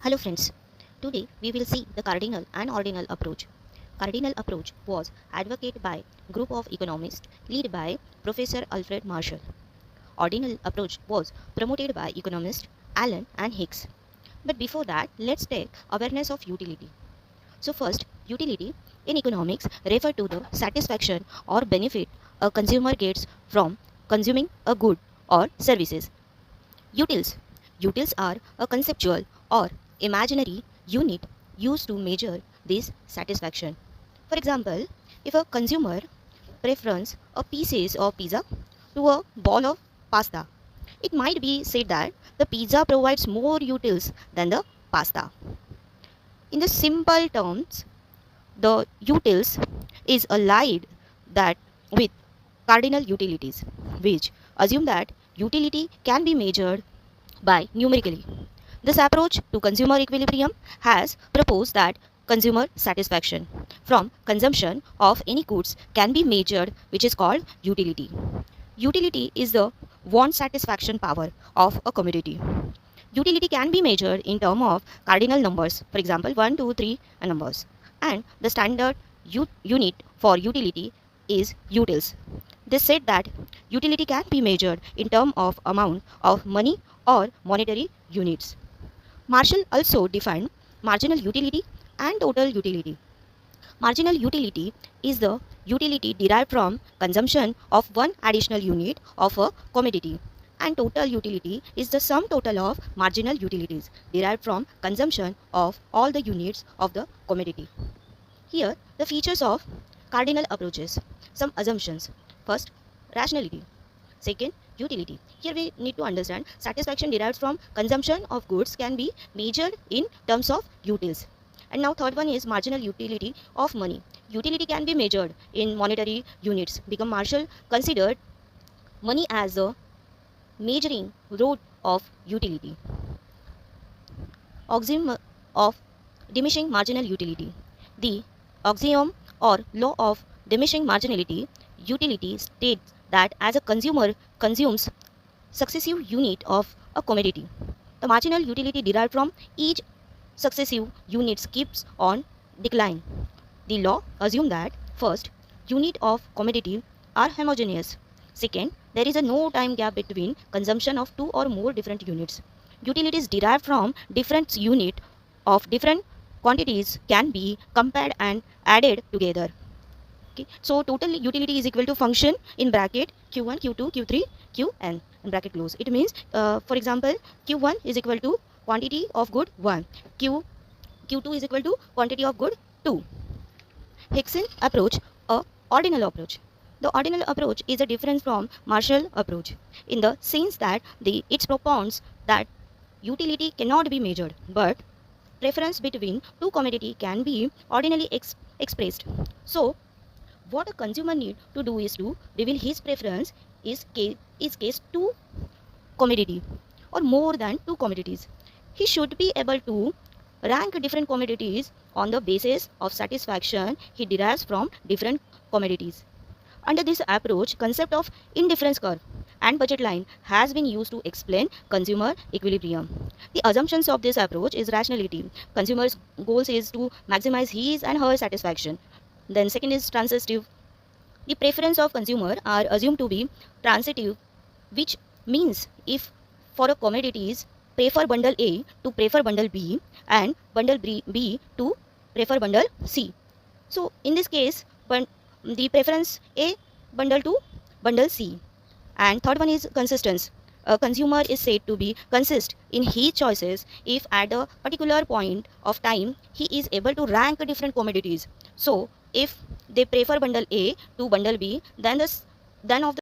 Hello friends, today we will see the cardinal and ordinal approach. Cardinal approach was advocated by group of economists led by Professor Alfred Marshall. Ordinal approach was promoted by economists Allen and Hicks. But before that, let's take awareness of utility. So first, utility in economics refer to the satisfaction or benefit a consumer gets from consuming a good or services. Utils. Utils are a conceptual or imaginary unit used to measure this satisfaction. For example, if a consumer prefers a pieces of pizza to a ball of pasta, it might be said that the pizza provides more utils than the pasta. In the simple terms, the utils is allied that with cardinal utilities, which assume that utility can be measured by numerically. This approach to consumer equilibrium has proposed that consumer satisfaction from consumption of any goods can be measured, which is called utility. Utility is the want satisfaction power of a commodity. Utility can be measured in terms of cardinal numbers, for example, 1, 2, 3 and numbers. And the standard unit for utility is utils. This said that utility can be measured in terms of amount of money or monetary units. Marshall also defined marginal utility and total utility. Marginal utility is the utility derived from consumption of one additional unit of a commodity, and total utility is the sum total of marginal utilities derived from consumption of all the units of the commodity. Here, the features of cardinal approaches. Some assumptions. First, rationality. Second, utility. Here we need to understand satisfaction derived from consumption of goods can be measured in terms of utils. And now third one is marginal utility of money. Utility can be measured in monetary units. Because Marshall considered money as a measuring rod of utility. Axiom of diminishing marginal utility. The axiom or law of diminishing marginality utility states that as a consumer consumes successive unit of a commodity, the marginal utility derived from each successive units keeps on decline. The law assumes that first, unit of commodity are homogeneous. Second, there is a no time gap between consumption of two or more different units. Utilities derived from different unit of different quantities can be compared and added together. Okay. So total utility is equal to function in bracket q1, q2, q3, qn in bracket close. It means, for example, q1 is equal to quantity of good 1, q2 is equal to quantity of good 2. Hickson approach, a ordinal approach. The ordinal approach is a difference from Marshall approach in the sense that it propounds that utility cannot be measured, but preference between two commodity can be ordinally expressed. So what a consumer need to do is to reveal his preference is case two commodity or more than two commodities. He should be able to rank different commodities on the basis of satisfaction he derives from different commodities. Under this approach, concept of indifference curve and budget line has been used to explain consumer equilibrium. The assumptions of this approach is rationality. Consumer's goals is to maximize his and her satisfaction. Then second is transitive. The preference of consumer are assumed to be transitive, which means if for a commodities prefer bundle A to prefer bundle B and bundle B to prefer bundle C. So in this case, the preference A bundle to bundle C. And third one is consistence. A consumer is said to be consist in his choices if at a particular point of time he is able to rank different commodities. So if they prefer bundle A to bundle B, then of the